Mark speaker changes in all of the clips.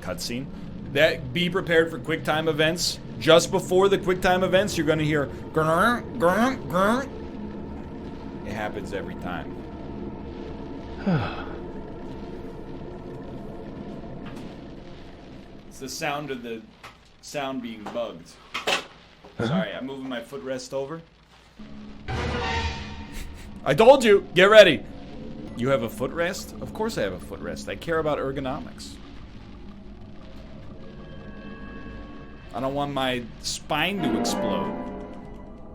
Speaker 1: cutscene. That be prepared for quick time events. Just before the quick time events, you're gonna hear grr, grr, grr. It happens every time. It's the sound of the sound being bugged. Sorry, I'm moving my footrest over. I told you! Get ready! You have a footrest? Of course I have a footrest. I care about ergonomics. I don't want my spine to explode.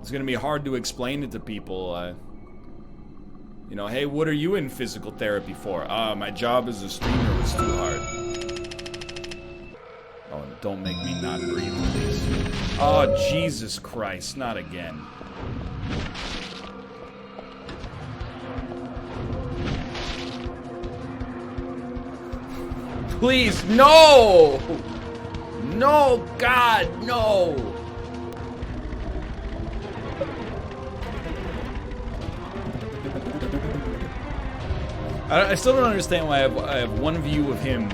Speaker 1: It's gonna be hard to explain it to people. You know, hey, what are you in physical therapy for? My job as a streamer was too hard. Oh, don't make me not breathe, please. Oh, Jesus Christ, not again. Please, no! No, God, no! I still don't understand why I have one view of him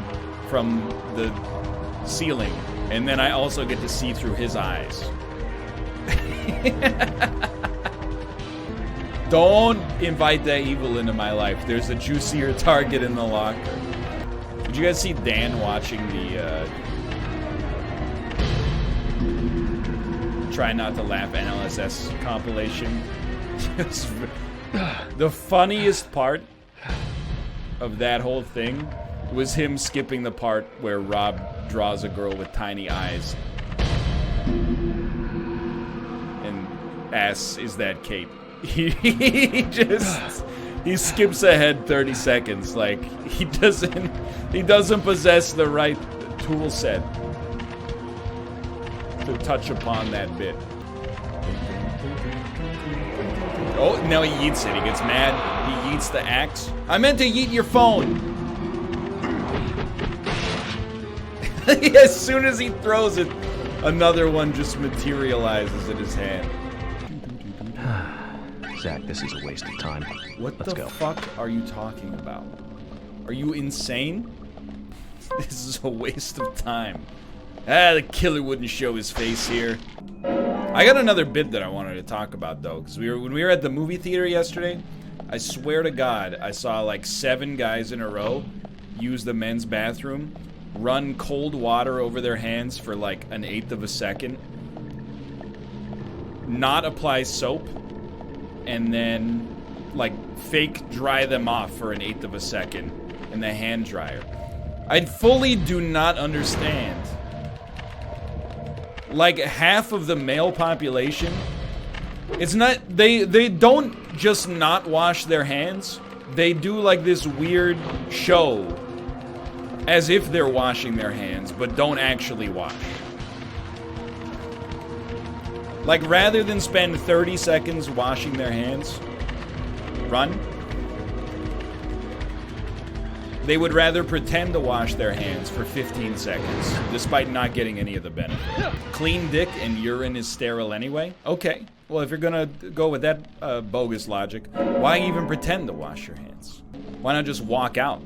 Speaker 1: from the ceiling, and then I also get to see through his eyes. Don't invite that evil into my life. There's a juicier target in the locker. Did you guys see Dan watching the Try Not to Laugh NLSS compilation? The funniest part of that whole thing was him skipping the part where Rob draws a girl with tiny eyes. And ass is that cape. He skips ahead 30 seconds. Like, he doesn't possess the right tool set to touch upon that bit. Oh, now he yeets it. He gets mad. He yeets the axe. I meant to yeet your phone. As soon as he throws it, another one just materializes in his hand.
Speaker 2: Zach, this is a waste of time.
Speaker 1: What the fuck are you talking about? Are you insane? This is a waste of time. The killer wouldn't show his face here. I got another bit that I wanted to talk about, though, because when we were at the movie theater yesterday, I swear to God, I saw like 7 guys in a row use the men's bathroom, run cold water over their hands for like an 1/8 of a second, not apply soap, and then like fake dry them off for an 1/8 of a second in the hand dryer. I fully do not understand. Like, half of the male population, it's not, they don't just not wash their hands. They do like this weird show as if they're washing their hands, but don't actually wash. Like, rather than spend 30 seconds washing their hands, run, they would rather pretend to wash their hands for 15 seconds, despite not getting any of the benefit. Clean dick and urine is sterile anyway? Okay, well, if you're gonna go with that bogus logic, why even pretend to wash your hands? Why not just walk out,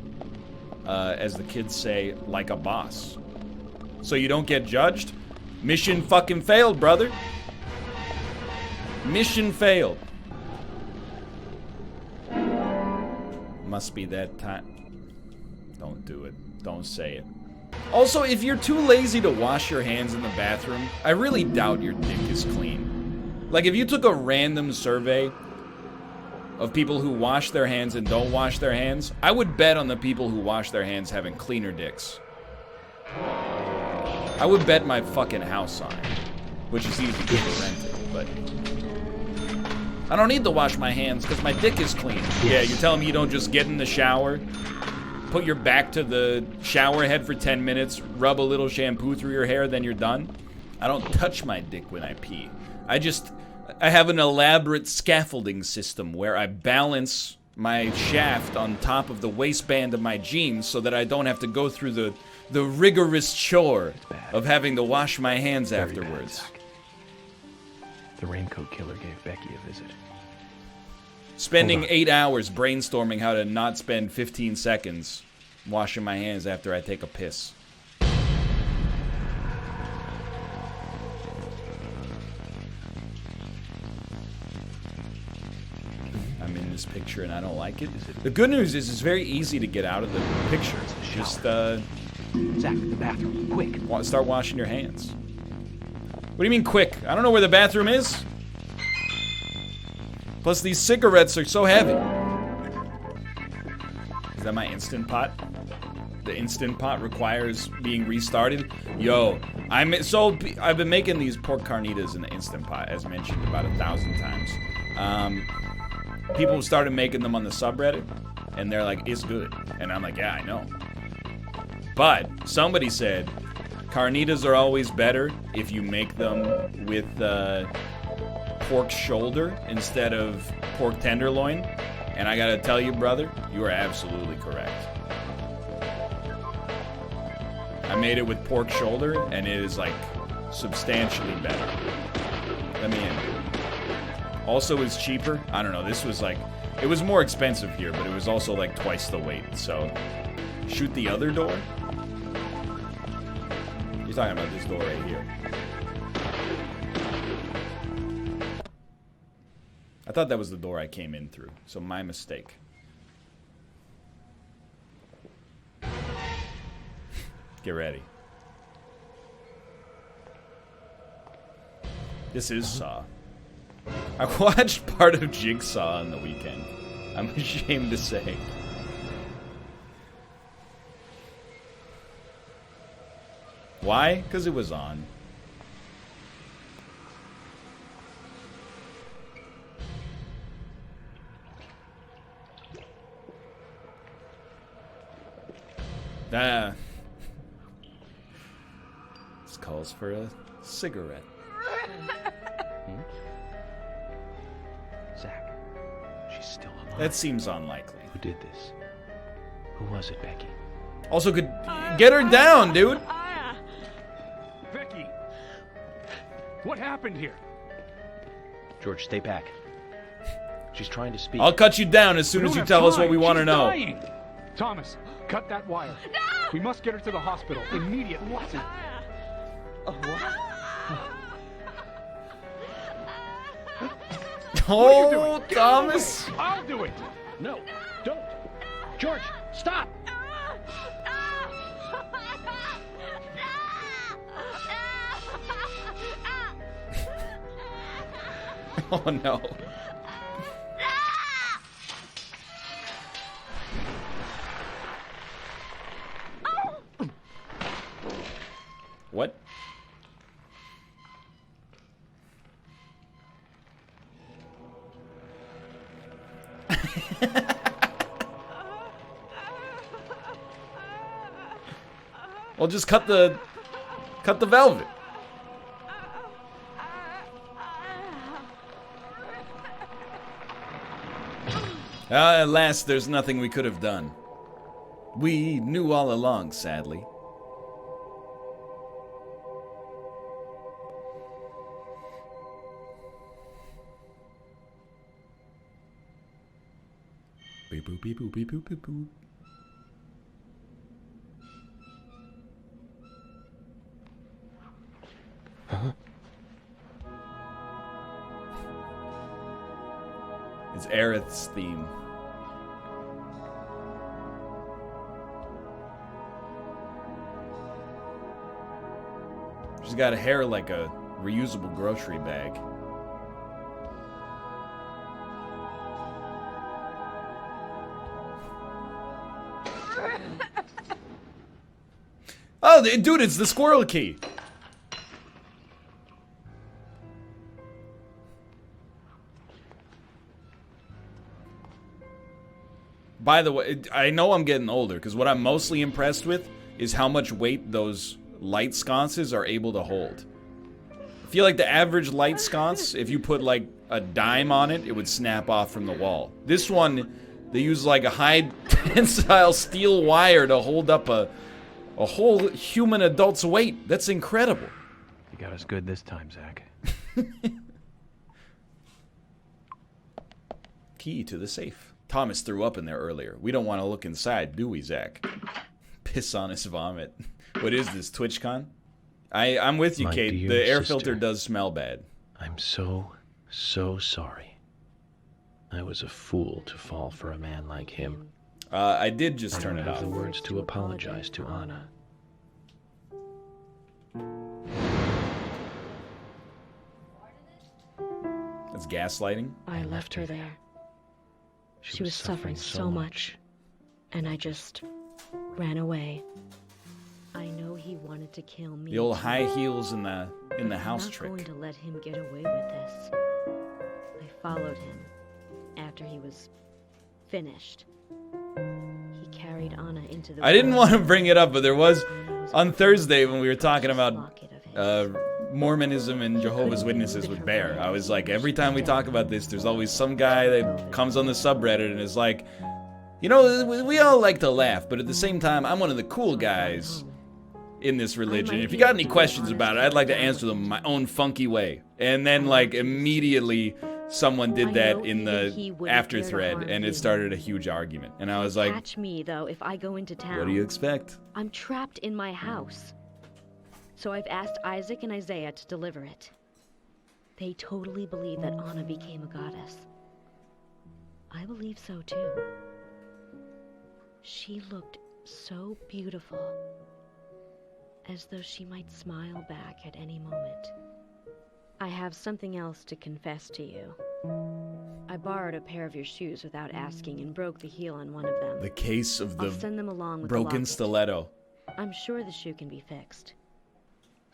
Speaker 1: as the kids say, like a boss? So you don't get judged? Mission fucking failed, brother. Mission failed. Must be that time. Don't do it. Don't say it. Also, if you're too lazy to wash your hands in the bathroom, I really doubt your dick is clean. Like, if you took a random survey of people who wash their hands and don't wash their hands, I would bet on the people who wash their hands having cleaner dicks. I would bet my fucking house on it, which is easy to rent it, but I don't need to wash my hands because my dick is clean. Yeah, you're telling me you don't just get in the shower, put your back to the shower head for 10 minutes, rub a little shampoo through your hair, then you're done? I don't touch my dick when I pee. I have an elaborate scaffolding system where I balance my shaft on top of the waistband of my jeans so that I don't have to go through the rigorous chore of having to wash my hands afterwards.
Speaker 2: The raincoat killer gave Becky a visit.
Speaker 1: Spending 8 hours brainstorming how to not spend 15 seconds washing my hands after I take a piss. I'm in this picture and I don't like it. The good news is it's very easy to get out of the picture. Just,
Speaker 2: Zach, the bathroom, quick.
Speaker 1: start washing your hands. What do you mean quick? I don't know where the bathroom is. Plus these cigarettes are so heavy. Is that my Instant Pot? The Instant Pot requires being restarted? Yo, I've been making these pork carnitas in the Instant Pot, as mentioned about 1,000 times. People started making them on the subreddit, and they're like, it's good. And I'm like, yeah, I know. But somebody said, carnitas are always better if you make them with pork shoulder instead of pork tenderloin. And I gotta tell you, brother, you are absolutely correct. I made it with pork shoulder, and it is, like, substantially better. Let me in. Also, it's cheaper. I don't know, this was, like... It was more expensive here, but it was also, like, twice the weight, so... Shoot the other door? You're talking about this door right here. I thought that was the door I came in through, so my mistake. Get ready. This is Saw. I watched part of Jigsaw on the weekend. I'm ashamed to say. Why? Because it was on. This calls for a cigarette.
Speaker 2: Zach, she's still alive.
Speaker 1: That seems unlikely.
Speaker 2: Who did this? Who was it, Becky?
Speaker 1: Also, could get her down, dude.
Speaker 3: Becky, what happened here?
Speaker 2: George, stay back. She's trying to speak.
Speaker 1: I'll cut you down as soon as you tell us what we want to know.
Speaker 3: Dying. Thomas, cut that wire. No! We must get her to the hospital immediately.
Speaker 2: What?
Speaker 1: Oh, Thomas!
Speaker 3: I'll do it.
Speaker 2: No, don't. George, stop.
Speaker 1: Oh no. What? Well, just cut the velvet. At last, there's nothing we could have done. We knew all along, sadly. Beep boop beep boop beep boop beep boop.
Speaker 2: Huh?
Speaker 1: It's Aerith's theme. She's got hair like a reusable grocery bag. Oh, dude, it's the squirrel key. By the way, I know I'm getting older, because what I'm mostly impressed with is how much weight those light sconces are able to hold. I feel like the average light sconce, if you put like a dime on it, it would snap off from the wall. This one, they use like a high tensile steel wire to hold up a whole human adult's weight. That's incredible.
Speaker 2: You got us good this time, Zach.
Speaker 1: Key to the safe. Thomas threw up in there earlier. We don't want to look inside, do we, Zach? Piss on his vomit. What is this, TwitchCon? I'm with you,
Speaker 2: My
Speaker 1: Kate.
Speaker 2: dear
Speaker 1: The air
Speaker 2: sister,
Speaker 1: filter does smell bad.
Speaker 2: I'm so sorry. I was a fool to fall for a man like him.
Speaker 1: I did just
Speaker 2: I
Speaker 1: turn
Speaker 2: don't
Speaker 1: it
Speaker 2: have
Speaker 1: off.
Speaker 2: the words to apologize to Anna.
Speaker 1: That's gaslighting.
Speaker 4: I left her there. She was suffering so much, and I just ran away. I know he wanted to kill me.
Speaker 1: The old high heels in the house
Speaker 4: I'm not
Speaker 1: trick.
Speaker 4: going to let him get away with this. I followed him after he was finished. He carried Anna into the
Speaker 1: I didn't want to bring it up, but there was
Speaker 4: Anna was
Speaker 1: on Thursday when we were talking about
Speaker 4: locket of his.
Speaker 1: Mormonism and Jehovah's Witnesses with Bear. I was like, every time we talk about this, there's always some guy that comes on the subreddit and is like, you know, we all like to laugh, but at the same time, I'm one of the cool guys in this religion. If you got any questions about it, I'd like to answer them my own funky way. And then, like, immediately someone did that in the after thread, and it started a huge argument. And I was like,
Speaker 4: Catch me, though, if I go into town.
Speaker 1: what do you expect?
Speaker 4: I'm trapped in my house. So I've asked Isaac and Isaiah to deliver it. They totally believe that Anna became a goddess. I believe so too. She looked so beautiful, as though she might smile back at any moment. I have something else to confess to you. I borrowed a pair of your shoes without asking and broke the heel on one of them.
Speaker 1: The case of
Speaker 4: I'll
Speaker 1: the
Speaker 4: send them along with the
Speaker 1: broken
Speaker 4: locket.
Speaker 1: stiletto.
Speaker 4: I'm sure the shoe can be fixed.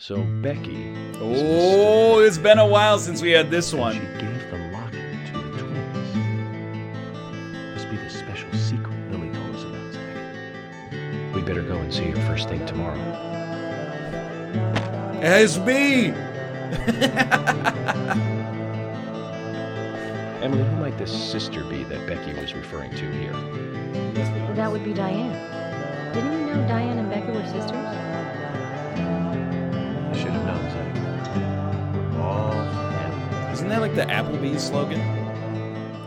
Speaker 2: So Becky...
Speaker 1: Oh, it's been a while since we had this
Speaker 2: She
Speaker 1: one.
Speaker 2: gave the locket to the twins. Must be the special secret Lily told us about, Zach. We better go and see her first thing tomorrow.
Speaker 1: SB!
Speaker 2: Emily, who might this sister be that Becky was referring to here?
Speaker 5: That would be Diane. Didn't you know Diane and Becky were sisters?
Speaker 2: I should have known, Zach. We're all family.
Speaker 1: Isn't that like the Applebee's slogan?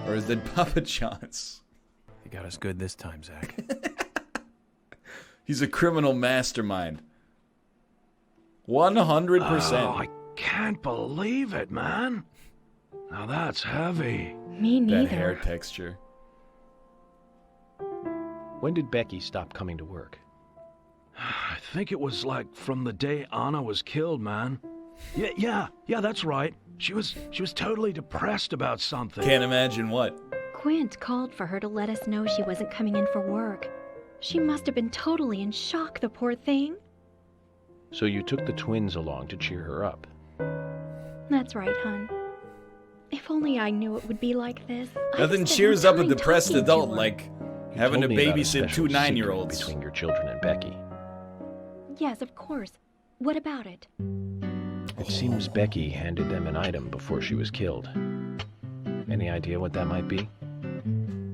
Speaker 1: Or is it Papa John's?
Speaker 6: You got us good this time, Zach.
Speaker 1: He's a criminal mastermind. 100%.
Speaker 7: Oh, I can't believe it, man. Now that's heavy.
Speaker 5: Me neither.
Speaker 1: That hair texture.
Speaker 2: When did Becky stop coming to work?
Speaker 7: I think it was like from the day Anna was killed, man. Yeah, that's right. She was totally depressed about something.
Speaker 1: Can't imagine what.
Speaker 5: Quint called for her to let us know she wasn't coming in for work. She must have been totally in shock, the poor thing.
Speaker 2: So you took the twins along to cheer her up.
Speaker 5: That's right, hon. If only I knew it would be like this.
Speaker 1: Nothing
Speaker 5: I'd spend
Speaker 1: cheers
Speaker 5: more
Speaker 1: up a
Speaker 5: time
Speaker 1: depressed
Speaker 5: talking
Speaker 1: adult
Speaker 5: to her.
Speaker 1: like
Speaker 2: You
Speaker 1: having to
Speaker 2: told me about a
Speaker 1: babysit
Speaker 2: special
Speaker 1: 2
Speaker 2: secret
Speaker 1: 9-year-olds.
Speaker 2: between your children and Becky.
Speaker 5: Yes, of course. What about it?
Speaker 2: It seems Becky handed them an item before she was killed. Any idea what that might be?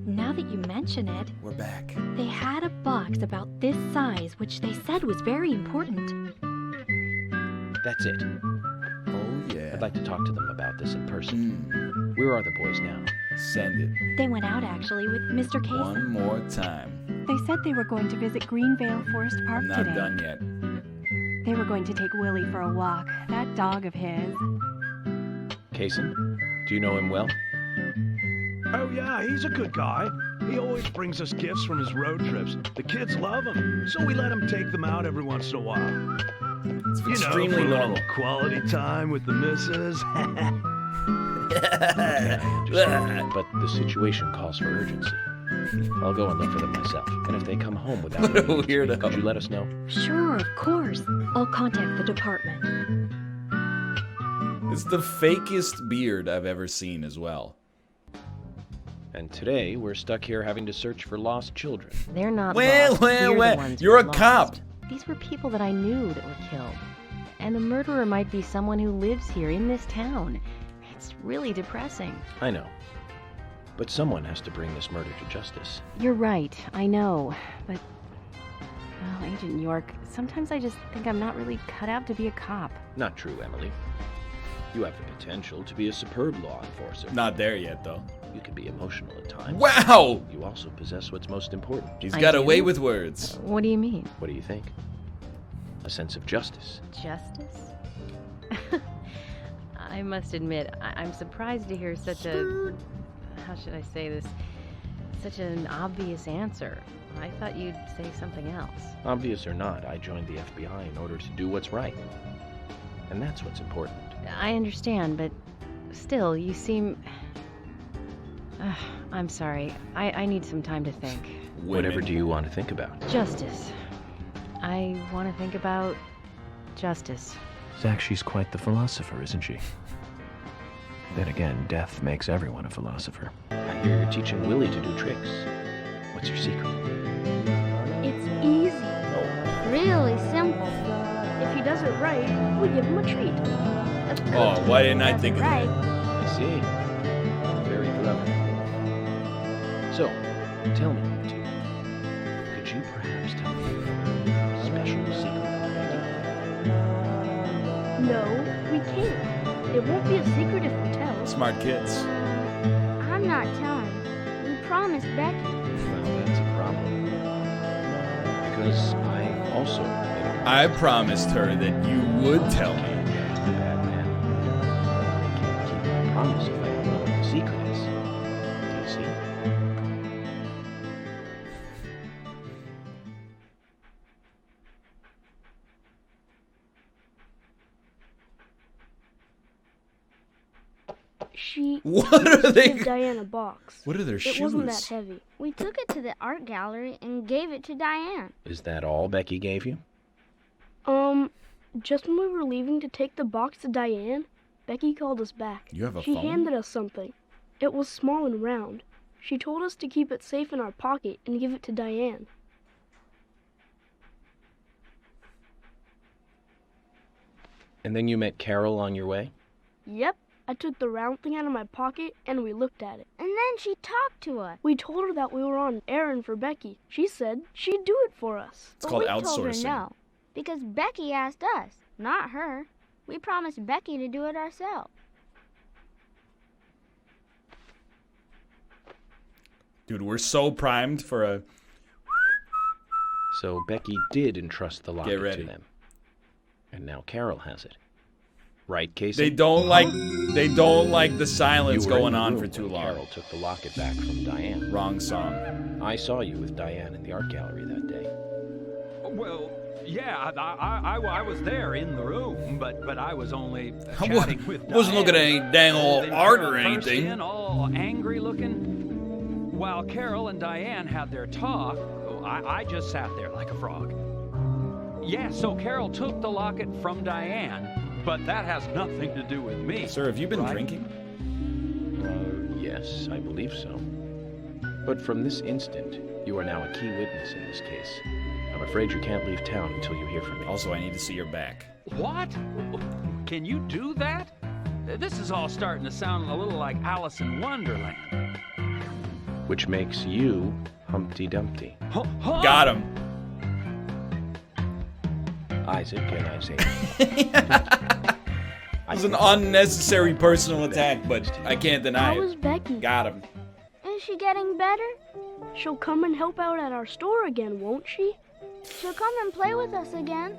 Speaker 5: Now that you mention it,
Speaker 1: We're back.
Speaker 5: they had a box about this size, which they said was very important.
Speaker 2: That's it.
Speaker 1: Oh, yeah.
Speaker 2: I'd like to talk to them about this in person. Where are the boys now?
Speaker 1: Send it.
Speaker 5: They went out actually with Mr. Casey.
Speaker 1: One more time.
Speaker 8: They said they were going to visit Greenvale Forest Park
Speaker 1: I'm not
Speaker 8: today.
Speaker 1: done yet.
Speaker 8: They were going to take Willie for a walk. That dog of his.
Speaker 2: Kaysen? Do you know him well?
Speaker 7: Oh yeah, he's a good guy. He always brings us gifts from his road trips. The kids love him, so we let him take them out every once in a while.
Speaker 1: It's
Speaker 7: You know,
Speaker 1: extremely
Speaker 7: for a little
Speaker 1: normal.
Speaker 7: quality time with the missus.
Speaker 2: I understand, but the situation calls for urgency. I'll go and look for them myself. And if they come home without
Speaker 1: What a
Speaker 2: news,
Speaker 1: weirdo.
Speaker 2: could you let us know?
Speaker 5: Sure, of course. I'll contact the department.
Speaker 1: It's the fakest beard I've ever seen as well.
Speaker 2: And today, we're stuck here having to search for lost children.
Speaker 5: They're not
Speaker 1: Well,
Speaker 5: lost.
Speaker 1: well,
Speaker 5: We're the
Speaker 1: well.
Speaker 5: ones
Speaker 1: You're
Speaker 5: who
Speaker 1: a
Speaker 5: are
Speaker 1: cop.
Speaker 5: lost. These were people that I knew that were killed. And the murderer might be someone who lives here in this town. It's really depressing.
Speaker 2: I know. But someone has to bring this murder to justice.
Speaker 5: You're right, I know. But, well, Agent York, sometimes I just think I'm not really cut out to be a cop.
Speaker 2: Not true, Emily. You have the potential to be a superb law enforcer.
Speaker 1: Not there yet, though.
Speaker 2: You can be emotional at times.
Speaker 1: Wow!
Speaker 2: You also possess what's most important.
Speaker 1: He's
Speaker 5: I
Speaker 1: got
Speaker 5: do?
Speaker 1: away with words.
Speaker 5: What do you mean?
Speaker 2: What do you think? A sense of justice.
Speaker 5: Justice? I must admit, I'm surprised to hear such a how should I say this? Such an obvious answer. I thought you'd say something else.
Speaker 2: Obvious or not, I joined the FBI in order to do what's right. And that's what's important.
Speaker 5: I understand, but still, you seem... I'm sorry. I need some time to think.
Speaker 2: Whatever do you want to think about?
Speaker 5: Justice. I want to think about justice.
Speaker 6: Zach, she's quite the philosopher, isn't she? Then again, death makes everyone a philosopher.
Speaker 2: I hear you're teaching Willie to do tricks. What's your secret?
Speaker 9: It's easy. Really simple. If he does it right, we give him a treat.
Speaker 1: Oh, why didn't I think of that?
Speaker 2: I see. Very clever. So, tell me, you two. Could you perhaps tell me your special secret about Becky?
Speaker 9: No, we can't. It won't be a secret if we tell.
Speaker 1: Smart kids.
Speaker 9: I'm not telling. We promised Becky.
Speaker 2: Well, that's a problem. Because I also made a
Speaker 1: I promised her that you would tell me.
Speaker 2: bad man. I can't keep my promise if I don't know what the secret is. Do you see?
Speaker 9: She
Speaker 1: What are they?
Speaker 9: gave Diane a box.
Speaker 1: What are their shoes?
Speaker 9: It wasn't that heavy. We took it to the art gallery and gave it to Diane.
Speaker 2: Is that all Becky gave you?
Speaker 9: Just when we were leaving to take the box to Diane, Becky called us back.
Speaker 1: You have a
Speaker 9: She
Speaker 1: phone?
Speaker 9: handed us something. It was small and round. She told us to keep it safe in our pocket and give it to Diane.
Speaker 2: And then you met Carol on your way?
Speaker 9: Yep, I took the round thing out of my pocket and we looked at it.
Speaker 10: And then she talked to us.
Speaker 9: We told her that we were on an errand for Becky. She said she'd do it for us.
Speaker 1: It's
Speaker 10: But
Speaker 1: called
Speaker 10: we told her
Speaker 1: outsourcing.
Speaker 10: no, because Becky asked us, not her. We promised Becky to do it ourselves.
Speaker 1: Dude, we're so primed for a...
Speaker 2: So Becky did entrust the locket
Speaker 1: ready.
Speaker 2: to them. And now Carol has it. Right, Casey?
Speaker 1: They don't like the silence
Speaker 2: You were in
Speaker 1: going
Speaker 2: the
Speaker 1: on
Speaker 2: room
Speaker 1: for too
Speaker 2: when
Speaker 1: long.
Speaker 2: Carol took the locket back from Diane.
Speaker 1: Wrong song.
Speaker 2: I saw you with Diane in the art gallery that day.
Speaker 7: Well, yeah, I was there in the room, but I was only
Speaker 1: I
Speaker 7: chatting with
Speaker 1: wasn't looking at
Speaker 7: Diane.
Speaker 1: any dang old
Speaker 7: Then
Speaker 1: art
Speaker 7: Carol
Speaker 1: or
Speaker 7: burst
Speaker 1: anything.
Speaker 7: in, all angry looking. While Carol and Diane had their talk, I just sat there like a frog. Yeah, so Carol took the locket from Diane, but that has nothing to do with me.
Speaker 1: Sir, have you been
Speaker 7: right?
Speaker 1: drinking?
Speaker 2: Yes, I believe so. But from this instant, you are now a key witness in this case. I'm afraid you can't leave town until you hear from me.
Speaker 1: Also, I need to see your back.
Speaker 7: What? Can you do that? This is all starting to sound a little like Alice in Wonderland.
Speaker 2: Which makes you Humpty Dumpty.
Speaker 7: Huh?
Speaker 1: Got him.
Speaker 2: Isaac and Isaac.
Speaker 1: It was an unnecessary personal attack, but I can't deny
Speaker 9: How is
Speaker 1: it.
Speaker 9: Becky?
Speaker 1: Got him.
Speaker 10: Is she getting better?
Speaker 9: She'll come and help out at our store again, won't she?
Speaker 10: She'll come and play with us again,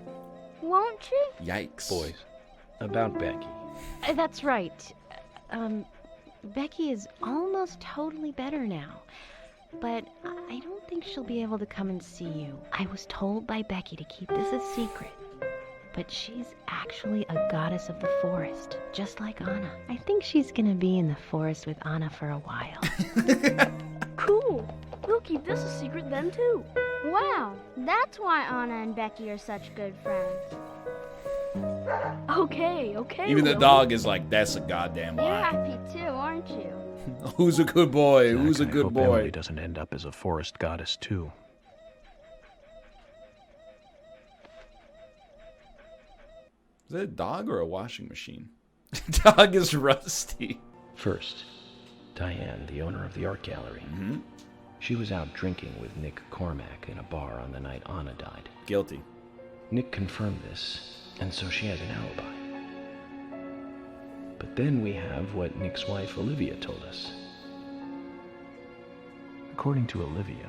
Speaker 10: won't she?
Speaker 1: Yikes.
Speaker 2: Boys, about Becky.
Speaker 5: That's right. Becky is almost totally better now. But I don't think she'll be able to come and see you. I was told by Becky to keep this a secret. But she's actually a goddess of the forest, just like Anna. I think she's gonna be in the forest with Anna for a while.
Speaker 9: Cool. We'll keep this a secret then, too.
Speaker 10: Wow, that's why Anna and Becky are such good friends.
Speaker 9: Okay.
Speaker 1: Even the
Speaker 9: Will.
Speaker 1: dog is like, that's a goddamn
Speaker 10: You're
Speaker 1: lie.
Speaker 10: happy too, aren't you?
Speaker 1: Who's a good boy? Who's a
Speaker 6: Zach, I
Speaker 1: good
Speaker 6: hope
Speaker 1: boy?
Speaker 6: Emily doesn't end up as a forest goddess, too.
Speaker 1: Is that a dog or a washing machine? Dog is rusty.
Speaker 2: First, Diane, the owner of the art gallery.
Speaker 1: Mm-hmm.
Speaker 2: She was out drinking with Nick Cormack in a bar on the night Anna died.
Speaker 1: Guilty.
Speaker 2: Nick confirmed this, and so she has an alibi. But then we have what Nick's wife Olivia told us.
Speaker 6: According to Olivia,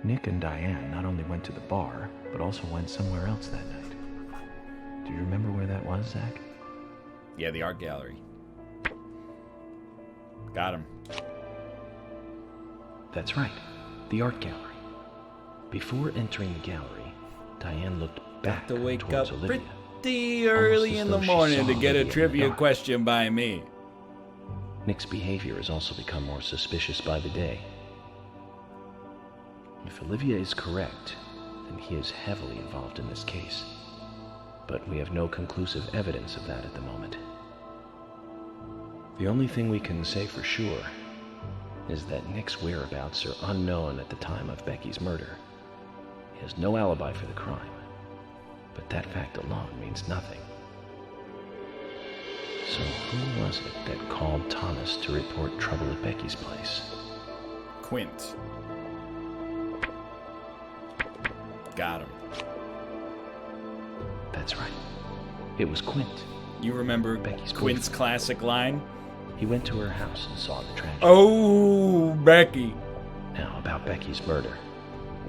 Speaker 6: Nick and Diane not only went to the bar, but also went somewhere else that night. Do you remember where that was, Zach?
Speaker 1: Yeah, the art gallery. Got him.
Speaker 2: That's right, the art gallery. Before entering the gallery, Diane looked back
Speaker 1: To wake
Speaker 2: towards
Speaker 1: up
Speaker 2: Olivia.
Speaker 1: pretty early
Speaker 2: as
Speaker 1: in
Speaker 2: though
Speaker 1: the
Speaker 2: she
Speaker 1: morning
Speaker 2: saw
Speaker 1: to get a
Speaker 2: Olivia in the
Speaker 1: trivia
Speaker 2: dark.
Speaker 1: question by me.
Speaker 2: Nick's behavior has also become more suspicious by the day. If Olivia is correct, then he is heavily involved in this case. But we have no conclusive evidence of that at the moment. The only thing we can say for sure is that Nick's whereabouts are unknown at the time of Becky's murder. He has no alibi for the crime, but that fact alone means nothing. So who was it that called Thomas to report trouble at Becky's place?
Speaker 1: Quint. Got him.
Speaker 2: That's right. It was Quint.
Speaker 1: You remember
Speaker 2: Becky's
Speaker 1: Quint's
Speaker 2: boyfriend.
Speaker 1: classic line?
Speaker 2: He went to her house and saw the tragedy.
Speaker 1: Oh, Becky.
Speaker 2: Now, about Becky's murder.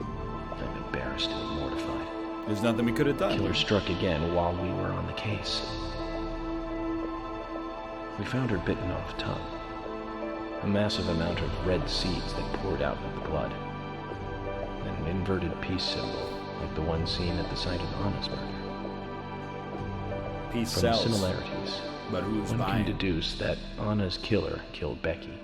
Speaker 2: I'm embarrassed and mortified.
Speaker 1: There's nothing we could have done.
Speaker 2: Killer struck again while we were on the case. We found her bitten off tongue. A massive amount of red seeds that poured out with the blood. And an inverted peace symbol, like the one seen at the site of Anna's murder.
Speaker 1: Peace
Speaker 2: From
Speaker 1: sells.
Speaker 2: the similarities,
Speaker 1: But who's
Speaker 2: one can
Speaker 1: buying?
Speaker 2: deduce that Anna's killer killed Becky.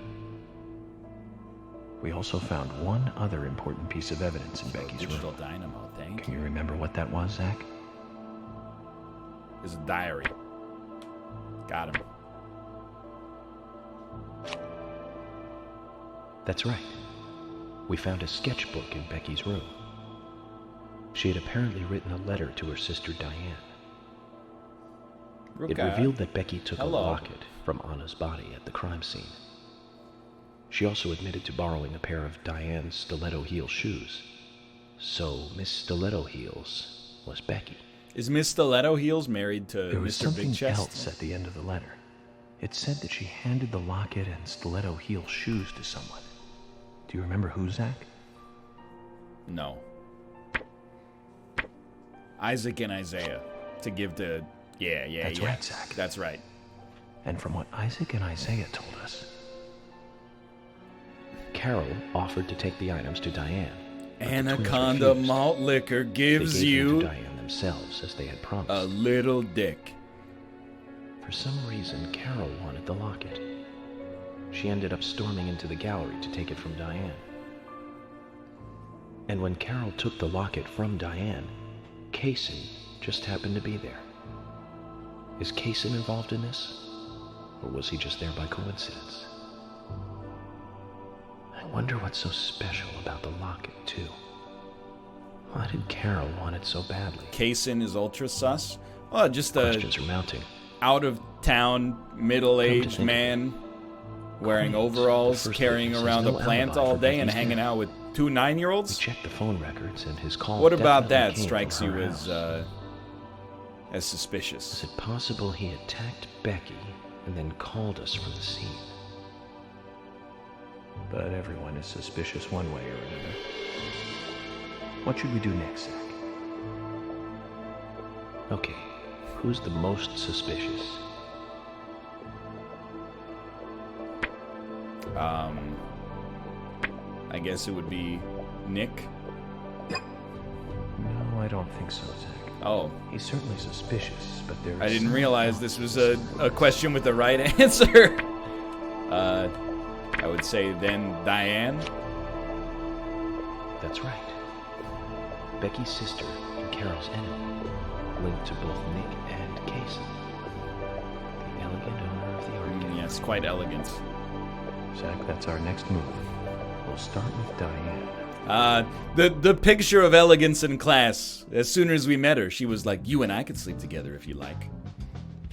Speaker 6: We also found one other important piece of evidence in Becky's
Speaker 1: Digital
Speaker 6: room.
Speaker 1: dynamo, thank
Speaker 6: Can
Speaker 1: you.
Speaker 6: you remember what that was, Zach?
Speaker 1: There's a diary. Got him.
Speaker 2: That's right. We found a sketchbook in Becky's room. She had apparently written a letter to her sister Diane. It revealed that Becky took
Speaker 1: Hello.
Speaker 2: a locket from Anna's body at the crime scene. She also admitted to borrowing a pair of Diane's stiletto heel shoes. So Miss Stiletto Heels was Becky.
Speaker 1: Is Miss Stiletto Heels married to
Speaker 6: There was
Speaker 1: Mr.
Speaker 6: something
Speaker 1: Big Chest?
Speaker 6: else at the end of the letter. It said that she handed the locket and stiletto heel shoes to someone. Do you remember who, Zach?
Speaker 1: No. Isaac and Isaiah to give to... Yeah.
Speaker 6: That's right, Zach.
Speaker 1: That's right.
Speaker 6: And from what Isaac and Isaiah told us,
Speaker 2: Carol offered to take the items to Diane. but the twins
Speaker 1: Anaconda
Speaker 2: refused.
Speaker 1: malt liquor
Speaker 2: They
Speaker 1: gives
Speaker 2: gave them
Speaker 1: you
Speaker 2: to Diane themselves, as they had promised.
Speaker 1: a little dick.
Speaker 2: For some reason, Carol wanted the locket. She ended up storming into the gallery to take it from Diane. And when Carol took the locket from Diane, Kaysen just happened to be there. Is Kaysen involved in this? Or was he just there by coincidence? I wonder what's so special about the locket, too. Why did Carol want it so badly?
Speaker 1: Kaysen is ultra sus. Oh, just a
Speaker 2: Questions are mounting.
Speaker 1: out-of-town, middle-aged
Speaker 2: think
Speaker 1: man wearing
Speaker 2: Queens,
Speaker 1: overalls,
Speaker 2: the first
Speaker 1: carrying
Speaker 2: witness,
Speaker 1: around a
Speaker 2: has no
Speaker 1: plant
Speaker 2: alibi
Speaker 1: all
Speaker 2: for
Speaker 1: day and
Speaker 2: Becky's
Speaker 1: hanging
Speaker 2: death.
Speaker 1: out with two
Speaker 2: We
Speaker 1: 9-year-olds?
Speaker 2: checked the phone records, and his call
Speaker 1: What about
Speaker 2: definitely
Speaker 1: that
Speaker 2: came
Speaker 1: strikes
Speaker 2: from
Speaker 1: you
Speaker 2: her
Speaker 1: as
Speaker 2: house.
Speaker 1: as suspicious?
Speaker 2: Is it possible he attacked Becky and then called us from the scene?
Speaker 6: but everyone is suspicious one way or another. What should we do next, Zach?
Speaker 2: Okay, who's the most suspicious?
Speaker 1: I guess it would be Nick.
Speaker 6: No, I don't think so, Zach.
Speaker 1: Oh,
Speaker 6: He's certainly suspicious, but there's...
Speaker 1: I didn't realize this was a question with the right answer. I would say then Diane.
Speaker 2: That's right. Becky's sister and Carol's enemy, linked to both Nick and Kaysen. The elegant owner of the art gallery.
Speaker 1: Yes, quite elegant.
Speaker 6: Zach, that's our next move. We'll start with Diane.
Speaker 1: The picture of elegance in class. As soon as we met her, she was like, "You and I could sleep together if you like."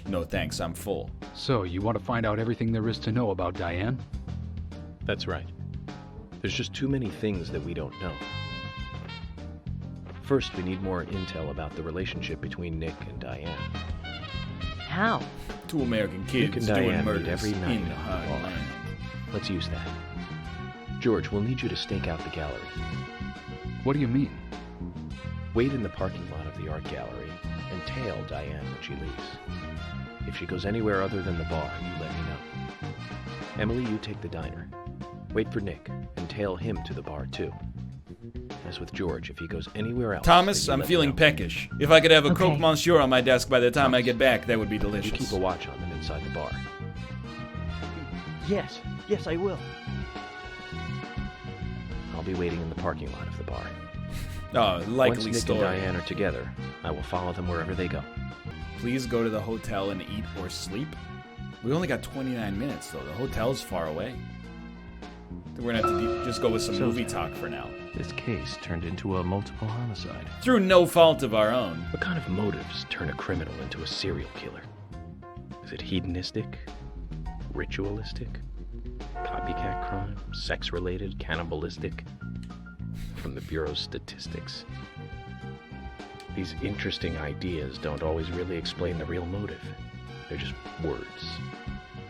Speaker 1: No thanks, I'm full.
Speaker 3: So, you want to find out everything there is to know about Diane?
Speaker 2: That's right. There's just too many things that we don't know. First, we need more intel about the relationship between Nick and Diane.
Speaker 5: How?
Speaker 1: Two American
Speaker 2: Nick
Speaker 1: kids
Speaker 2: and
Speaker 1: doing
Speaker 2: Diane meet
Speaker 1: murders
Speaker 2: every night
Speaker 1: in the
Speaker 2: on the
Speaker 1: hard
Speaker 2: bar.
Speaker 1: land.
Speaker 2: Let's use that. George, we'll need you to stake out the gallery.
Speaker 3: What do you mean?
Speaker 2: Wait in the parking lot of the art gallery and tail Diane when she leaves. If she goes anywhere other than the bar, you let me know. Emily, you take the diner. Wait for Nick and tail him to the bar, too. As with George, if he goes anywhere else...
Speaker 1: Thomas, I'm feeling peckish. If I could have a
Speaker 5: Okay.
Speaker 1: Coke Monsieur on my desk by the time I get back, that would be
Speaker 2: You
Speaker 1: delicious.
Speaker 2: keep a watch on them inside the bar.
Speaker 11: Yes, I will.
Speaker 2: I'll be waiting in the parking lot of the bar.
Speaker 1: Oh,
Speaker 2: Once
Speaker 1: likely
Speaker 2: Nick
Speaker 1: story.
Speaker 2: and Diane are together, I will follow them wherever they go.
Speaker 1: Please go to the hotel and eat or sleep. We only got 29 minutes, though. The hotel's far away. We're gonna have to just go with some
Speaker 6: So-
Speaker 1: movie talk for now.
Speaker 6: This case turned into a multiple homicide.
Speaker 1: Through no fault of our own.
Speaker 2: What kind of motives turn a criminal into a serial killer? Is it hedonistic? Ritualistic? Copycat crime? Sex-related? Cannibalistic? From the Bureau's statistics. These interesting ideas don't always really explain the real motive. They're just words.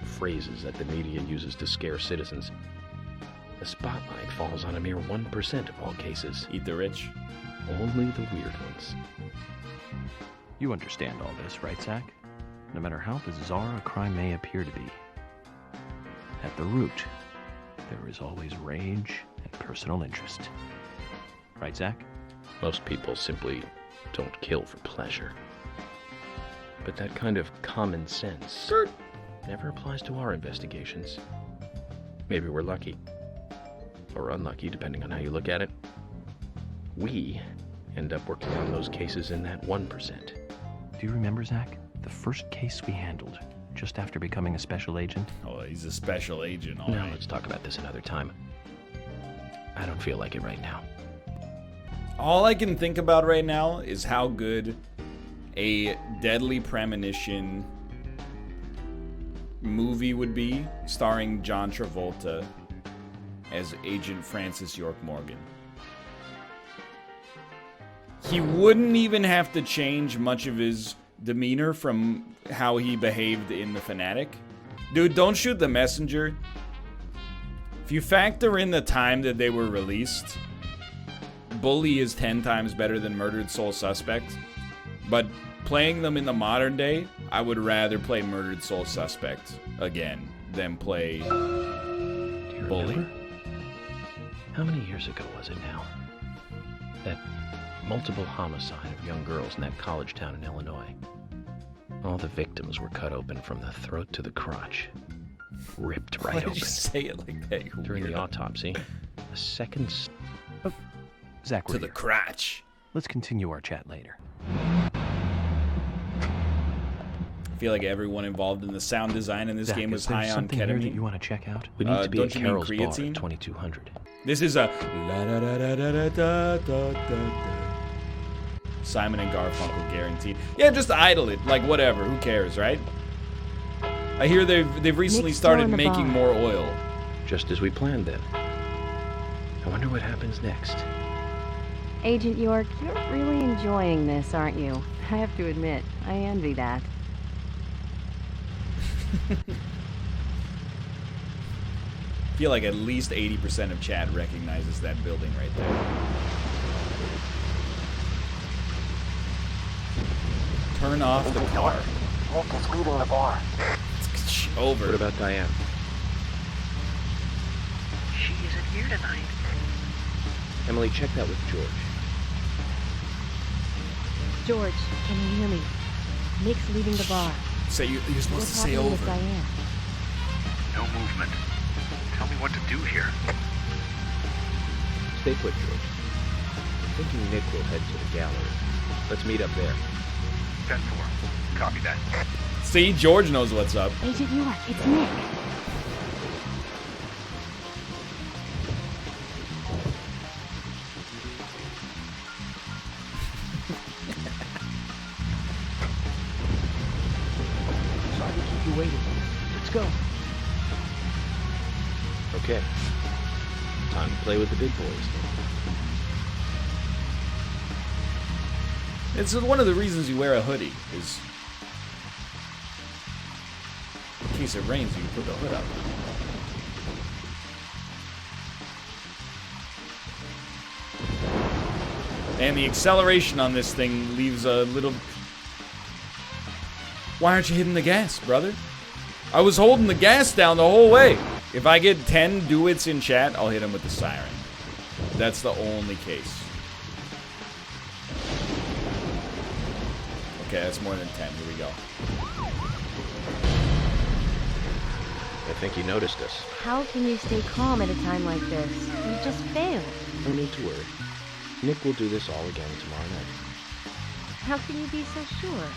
Speaker 2: Phrases that the media uses to scare citizens. The spotlight falls on a mere 1% of all cases.
Speaker 1: Eat the rich.
Speaker 2: Only the weird ones.
Speaker 6: You understand all this, right, Zach? No matter how bizarre a crime may appear to be, at the root, there is always rage and personal interest. Right, Zach?
Speaker 2: Most people simply don't kill for pleasure. But that kind of common sense never applies to our investigations. Maybe we're lucky. Or unlucky, depending on how you look at it. We end up working on those cases in that 1%.
Speaker 6: Do you remember, Zach? The first case we handled, just after becoming a special agent?
Speaker 1: Oh, he's a special agent, all
Speaker 2: No,
Speaker 1: right.
Speaker 2: let's talk about this another time. I don't feel like it right now.
Speaker 1: All I can think about right now is how good a Deadly Premonition movie would be, starring John Travolta as Agent Francis York Morgan. He wouldn't even have to change much of his demeanor from how he behaved in The Fanatic. Dude, Don't Shoot the Messenger. If you factor in the time that they were released, Bully is 10 times better than Murdered Soul Suspect. But playing them in the modern day, I would rather play Murdered Soul Suspect again than play
Speaker 2: Do you
Speaker 1: Bully.
Speaker 2: remember? How many years ago was it now? That multiple homicide of young girls in that college town in Illinois. All the victims were cut open from the throat to the crotch. Ripped right
Speaker 1: Why
Speaker 2: open.
Speaker 1: did you say it like that? You
Speaker 2: During the
Speaker 1: weirdo?
Speaker 2: autopsy, a second...
Speaker 6: Zach, we're
Speaker 1: To the
Speaker 6: here.
Speaker 1: crotch.
Speaker 6: Let's continue our chat later.
Speaker 1: I feel like everyone involved in the sound design in this
Speaker 6: Zach,
Speaker 1: game was
Speaker 6: is there
Speaker 1: high on
Speaker 6: something here that
Speaker 1: ketamine.
Speaker 6: you want to check out?
Speaker 2: We need to be at
Speaker 1: don't you mean
Speaker 2: Carol's bar
Speaker 1: creatine?
Speaker 2: at 2200.
Speaker 1: This is a la da da da da da da da da. Simon and Garfunkel guaranteed. Yeah, just idle it, like whatever. Who cares, right? I hear they've recently
Speaker 5: Nick's still
Speaker 1: started
Speaker 5: in the
Speaker 1: making
Speaker 5: bar.
Speaker 1: more oil.
Speaker 2: Just as we planned then. I wonder what happens next.
Speaker 5: Agent York, you're really enjoying this, aren't you? I have to admit, I envy that.
Speaker 1: I feel like at least 80% of chat recognizes that building right there. Turn off the car.
Speaker 11: Nick is leaving the bar.
Speaker 1: Over.
Speaker 2: What about Diane?
Speaker 11: She isn't here tonight.
Speaker 2: Emily, check that with George.
Speaker 5: George, can you hear me? Nick's leaving the bar.
Speaker 1: Say you're supposed
Speaker 5: What's
Speaker 1: to say
Speaker 5: happening with
Speaker 1: over.
Speaker 5: Diane?
Speaker 12: No movement. Tell me what to do here.
Speaker 2: Stay put, George. I'm thinking Nick will head to the gallery. Let's meet up there.
Speaker 12: 10-4. Copy that.
Speaker 1: See, George knows what's up.
Speaker 5: Agent York, it's Nick.
Speaker 11: Sorry to keep you waiting. Let's go.
Speaker 2: Okay. Time to play with the big boys.
Speaker 1: It's one of the reasons you wear a hoodie, is in case it rains, you can put the hood up. And the acceleration on this thing leaves a little... Why aren't you hitting the gas, brother? I was holding the gas down the whole way. If I get 10 do-its in chat, I'll hit him with the siren. That's the only case. Okay, that's more than 10. Here we go.
Speaker 2: I think he noticed us.
Speaker 5: How can you stay calm at a time like this? You just failed.
Speaker 2: No need to worry. Nick will do this all again tomorrow night.
Speaker 5: How can you be so sure?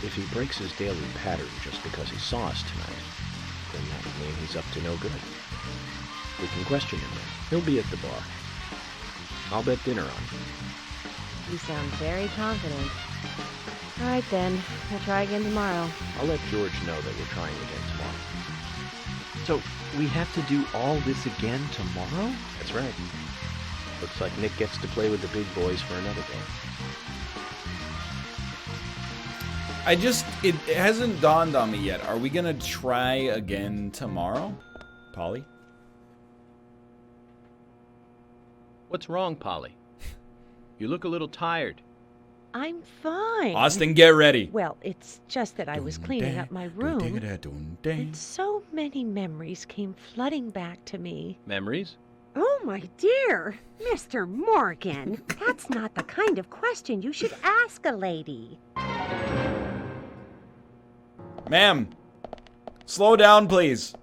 Speaker 2: If he breaks his daily pattern just because he saw us tonight, then that would mean he's up to no good. We can question him then. He'll be at the bar. I'll bet dinner on him.
Speaker 5: You sound very confident. All right then, we'll try again tomorrow.
Speaker 2: I'll let George know that we're trying again tomorrow.
Speaker 6: So, we have to do all this again tomorrow?
Speaker 2: That's right. Looks like Nick gets to play with the big boys for another game.
Speaker 1: It hasn't dawned on me yet. Are we gonna try again tomorrow? Polly?
Speaker 6: What's wrong, Polly? You look a little tired.
Speaker 13: I'm fine.
Speaker 1: Austin, get ready.
Speaker 13: Well, it's just that I was cleaning up my room, and so many memories came flooding back to me.
Speaker 6: Memories?
Speaker 13: Oh, my dear, Mr. Morgan, that's not the kind of question you should ask a lady.
Speaker 1: Ma'am, slow down, please.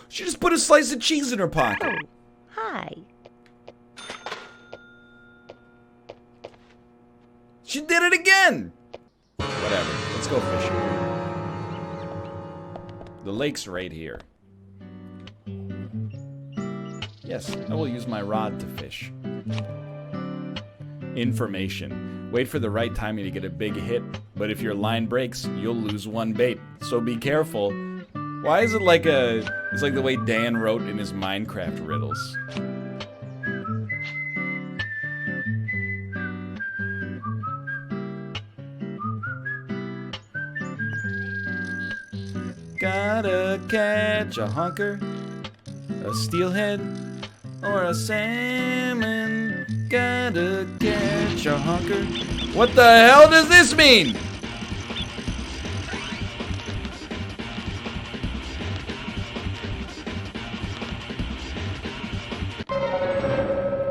Speaker 1: She just put a slice of cheese in her pocket.
Speaker 13: Oh, hi.
Speaker 1: She did it again! Whatever, let's go fishing. The lake's right here. Yes, I will use my rod to fish. Information. Wait for the right timing to get a big hit, but if your line breaks, you'll lose one bait. So be careful. Why is it like it's like the way Dan wrote in his Minecraft riddles. Gotta catch a hunker, a steelhead, or a salmon. Gotta catch a hunker. What the hell does this mean?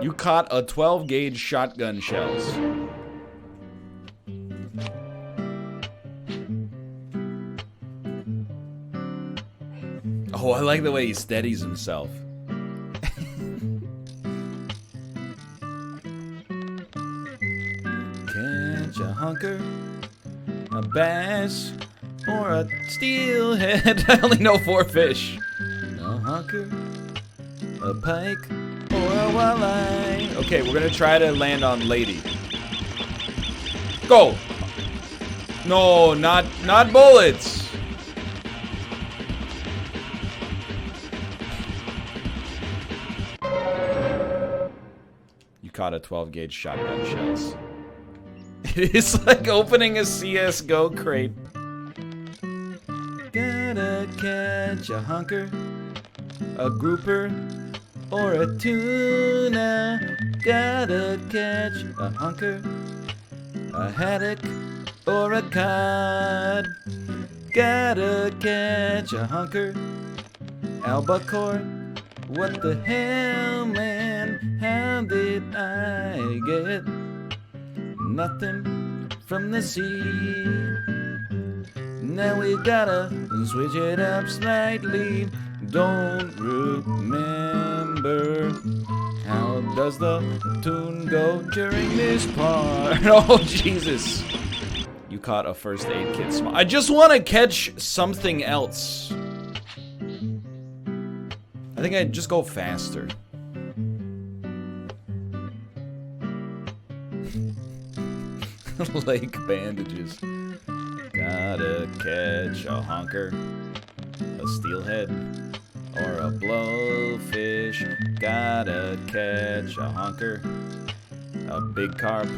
Speaker 1: You caught a 12-gauge shotgun shells. Oh, I like the way he steadies himself. Catch a hunker, a bass, or a steelhead. I only know 4 fish. A hunker, a pike, or a walleye. Okay, we're gonna try to land on lady. Go! No, not bullets. You caught a 12-gauge shotgun shells. It is like opening a CSGO crate. Gotta catch a hunker, a grouper, or a tuna. Gotta catch a hunker, a haddock, or a cod. Gotta catch a hunker, albacore. What the hell, man? How did I get nothing from the sea? Now we gotta switch it up slightly. Don't remember. How does the tune go during this part? Oh, Jesus. You caught a first aid kit. I just want to catch something else. I think I'd just go faster. Lake bandages. Gotta catch a hunker, a steelhead, or a blowfish. Gotta catch a hunker, a big carp,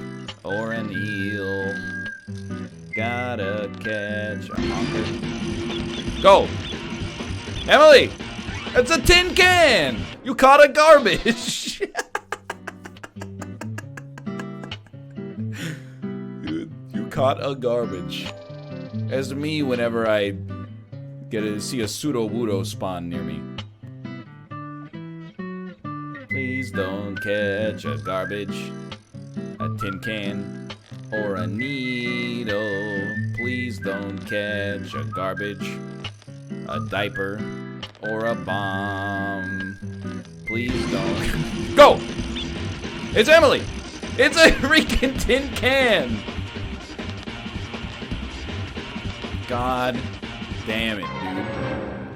Speaker 1: or an eel. Gotta catch a hunker. Go! Emily! It's a tin can! You caught a garbage! You caught a garbage. As me, whenever I Get to see a pseudo-wudo spawn near me. Please don't catch a garbage, a tin can, or a needle. Please don't catch a garbage, a diaper, or a bomb. Please don't. Go! It's Emily! It's a freaking tin can! God damn it, dude.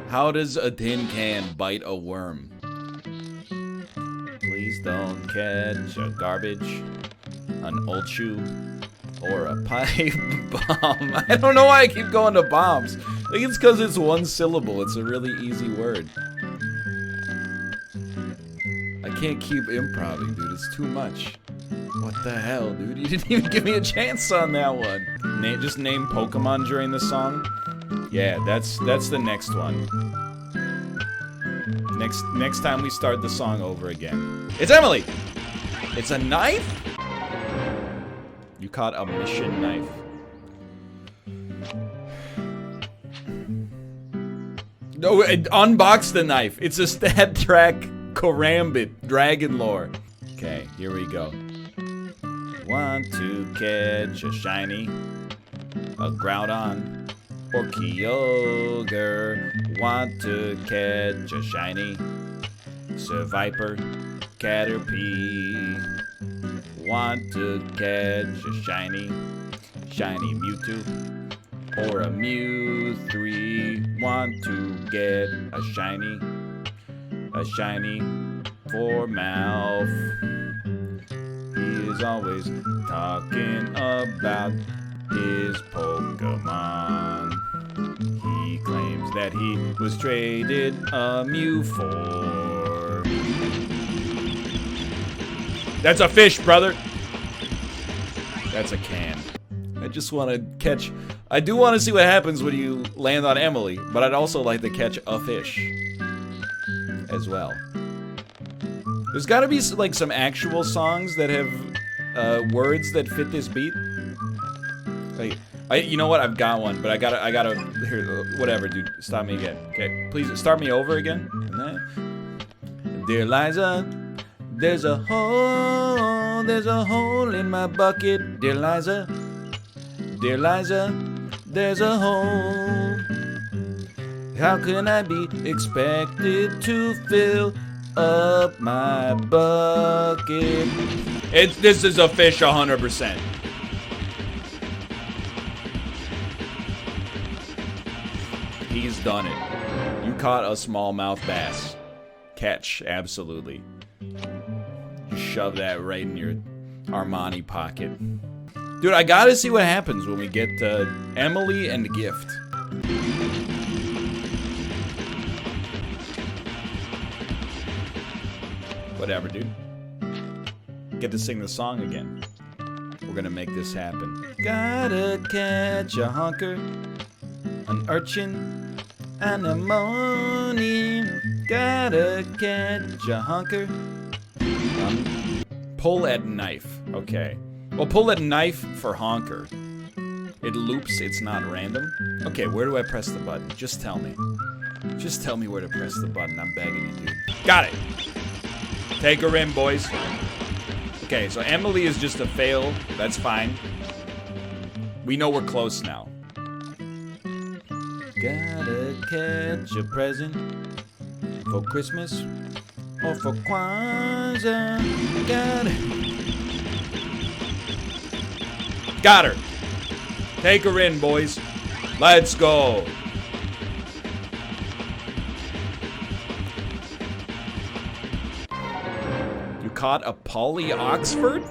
Speaker 1: How does a tin can bite a worm? Please don't catch a garbage, an old shoe, or a pipe bomb. I don't know why I keep going to bombs. I think it's because it's one syllable. It's a really easy word. I can't keep improvising, dude. It's too much. What the hell, dude? You didn't even give me a chance on that one. Just name Pokemon during the song. Yeah, that's the next one. Next time we start the song over again. It's Emily! It's a knife? You caught a mission knife. No, unbox the knife. It's a Stat Track Karambit Dragon Lore. Okay, here we go. Want to catch a shiny, a Groudon, or Kyogre. Want to catch a shiny, Survivor, Caterpie. Want to catch a shiny Mewtwo, or a Mew3. Want to get a shiny for Mouth. He is always talking about his Pokemon. He claims that he was traded a Mew for. That's a fish, brother. That's a can. I just want to catch. I do want to see what happens when you land on Emily, but I'd also like to catch a fish as well. There's got to be like some actual songs that have words that fit this beat. Like, you know what? I've got one, but I gotta. Here, whatever, dude. Stop me again. Okay, please start me over again. Dear Liza, there's a hole in my bucket. Dear Liza, there's a hole. How can I be expected to fill up my bucket? This is a fish 100%. He's done it. You caught a smallmouth bass. Catch, absolutely. You shove that right in your Armani pocket. Dude, I gotta see what happens when we get Emily and Gift. Whatever, dude. Get to sing the song again. We're gonna make this happen. Gotta catch a honker, an urchin, anemone. Gotta catch a honker. Pull at knife. Okay. Well, pull at knife for honker. It loops, it's not random. Okay, where do I press the button? Just tell me. Just tell me where to press the button. I'm begging you, dude. Got it. Take her in, boys. Okay, so Emily is just a fail. That's fine. We know we're close now. Gotta catch a present for Christmas or for Kwanzaa. Got her. Take her in, boys. Let's go. You caught a Polly Oxford?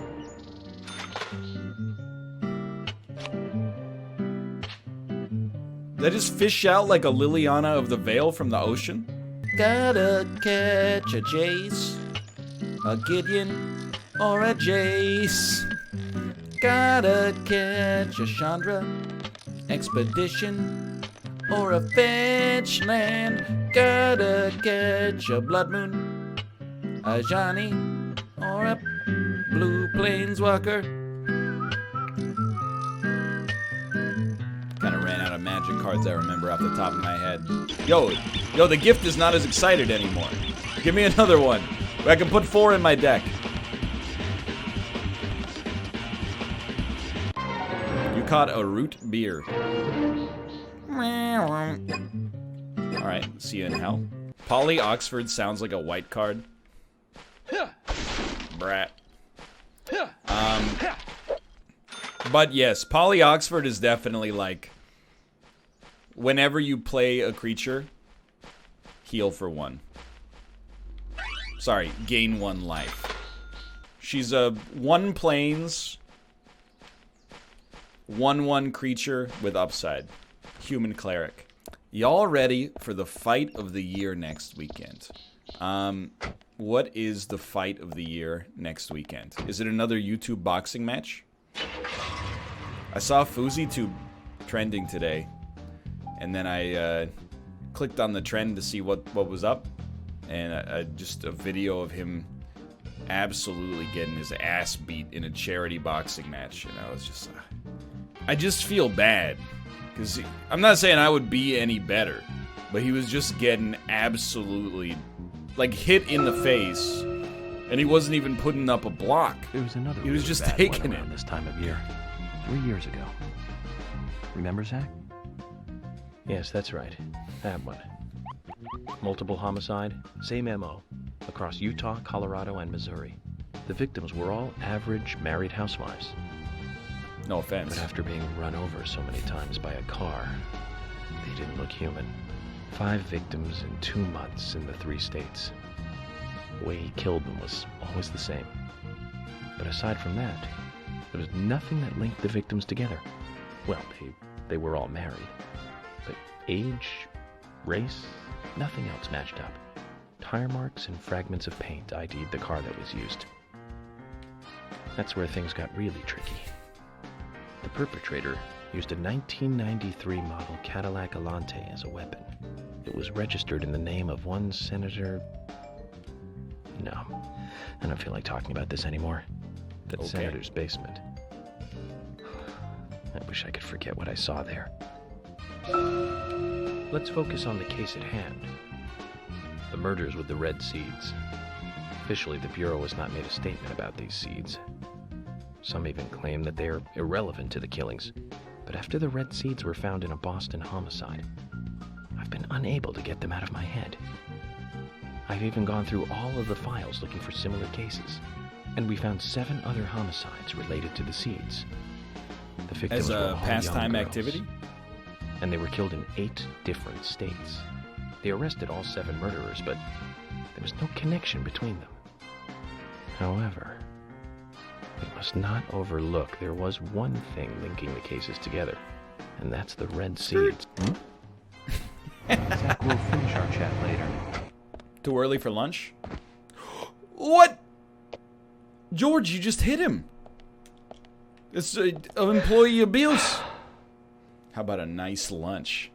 Speaker 1: Did I just fish out like a Liliana of the Vale from the ocean? Gotta catch a Jace, a Gideon, or a Jace. Gotta catch a Chandra, Expedition, or a Fetchland. Gotta catch a Blood Moon, a Johnny, or a Blue Planeswalker. Kinda ran out of magic cards I remember off the top of my head. Yo, the gift is not as excited anymore. Give me another one. I can put 4 in my deck. You caught a root beer. Alright, see you in hell. Polly Oxford sounds like a white card. Brat. But yes, Polly Oxford is definitely like, whenever you play a creature, heal for 1. Sorry, gain 1 life. She's a 1 plains, 1/1 creature with upside. Human cleric. Y'all ready for the fight of the year next weekend? What is the fight of the year next weekend? Is it another YouTube boxing match? I saw FouseyTube trending today, and then I clicked on the trend to see what was up, and just a video of him absolutely getting his ass beat in a charity boxing match, and I was just, I just feel bad, because I'm not saying I would be any better, but he was just getting absolutely, like, hit in the face, and he wasn't even putting up a block.
Speaker 6: There was another.
Speaker 1: He was just
Speaker 6: bad
Speaker 1: taking
Speaker 6: one around
Speaker 1: it.
Speaker 6: this time of year, 3 years ago. Remember, Zach?
Speaker 2: Yes, that's right. That one. Multiple homicide, same MO, across Utah, Colorado, and Missouri. The victims were all average married housewives.
Speaker 1: No offense.
Speaker 2: But after being run over so many times by a car, they didn't look human. 5 victims in 2 months in the 3 states. The way he killed them was always the same. But aside from that, there was nothing that linked the victims together. Well, they were all married. But age, race, nothing else matched up. Tire marks and fragments of paint ID'd the car that was used. That's where things got really tricky. The perpetrator used a 1993 model Cadillac Alante as a weapon. It was registered in the name of one Senator... No, I don't feel like talking about this anymore. That
Speaker 1: Okay.
Speaker 2: senator's basement. I wish I could forget what I saw there. Let's focus on the case at hand. The murders with the red seeds. Officially, the Bureau has not made a statement about these seeds. Some even claim that they are irrelevant to the killings. But after the red seeds were found in a Boston homicide, I've been unable to get them out of my head. I've even gone through all of the files looking for similar cases, and we found 7 other homicides related to the seeds. The victims
Speaker 1: As
Speaker 2: were
Speaker 1: a
Speaker 2: all
Speaker 1: pastime
Speaker 2: young girls,
Speaker 1: activity?
Speaker 2: and they were killed in 8 different states. They arrested all 7 murderers, but there was no connection between them. However, we must not overlook there was one thing linking the cases together, and that's the red seeds.
Speaker 6: Zach, we'll finish our chat later.
Speaker 1: Too early for lunch? What? George, you just hit him. It's employee abuse. How about a nice lunch?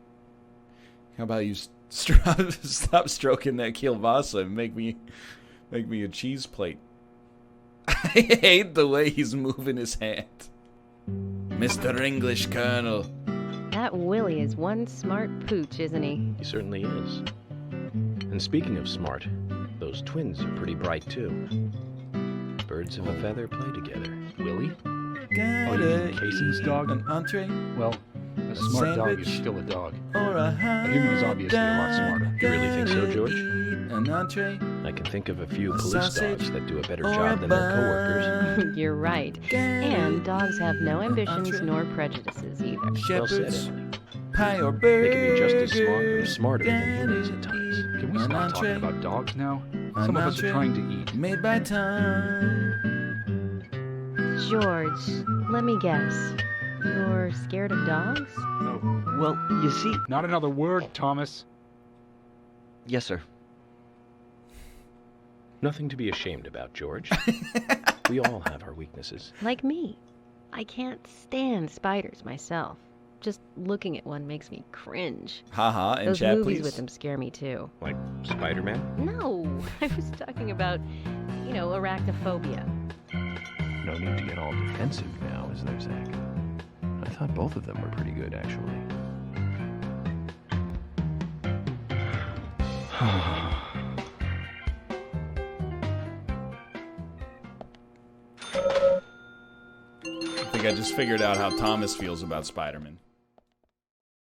Speaker 1: How about you stop stroking that kielbasa and make me a cheese plate? I hate the way he's moving his hand. Mr. English Colonel.
Speaker 5: That Willie is one smart pooch, isn't he?
Speaker 2: He certainly is. And speaking of smart, those twins are pretty bright too. Birds of a feather play together.
Speaker 3: Willie?
Speaker 1: Got
Speaker 3: you mean Casey's dog?
Speaker 1: An entree?
Speaker 3: Well, a smart dog is
Speaker 1: Sandwich?
Speaker 3: still a dog.
Speaker 1: Or a
Speaker 3: A human is obviously a lot smarter.
Speaker 2: You really think so, George?
Speaker 1: An entree?
Speaker 2: I can think of a few
Speaker 1: A
Speaker 2: police
Speaker 1: sausage?
Speaker 2: dogs that do a better
Speaker 1: Or
Speaker 2: job
Speaker 1: a
Speaker 2: than their coworkers.
Speaker 5: You're right. And dogs have no ambitions
Speaker 1: entree?
Speaker 5: nor prejudices either.
Speaker 2: Well said,
Speaker 1: Shepherds?
Speaker 2: Emily.
Speaker 1: Pie or
Speaker 2: They
Speaker 1: burger?
Speaker 2: can be just as smart or smarter than humans at times.
Speaker 3: Can we
Speaker 1: An
Speaker 3: stop talking
Speaker 1: entree?
Speaker 3: about dogs now?
Speaker 1: An
Speaker 3: Some of us
Speaker 1: entree?
Speaker 3: are trying to eat.
Speaker 1: Made by time.
Speaker 5: George, let me guess. You're scared of dogs?
Speaker 11: Oh, well, you see...
Speaker 3: Not another word, Thomas.
Speaker 11: Yes, sir.
Speaker 2: Nothing to be ashamed about, George. We all have our weaknesses.
Speaker 5: Like me. I can't stand spiders myself. Just looking at one makes me cringe.
Speaker 1: Haha, and
Speaker 5: Those
Speaker 1: chat,
Speaker 5: movies
Speaker 1: please.
Speaker 5: with them scare me too.
Speaker 2: Like Spider-Man?
Speaker 5: No, I was talking about, arachnophobia.
Speaker 6: No need to get all defensive now, is there, Zach? I thought both of them were pretty good, actually.
Speaker 1: I think I just figured out how Thomas feels about Spider-Man.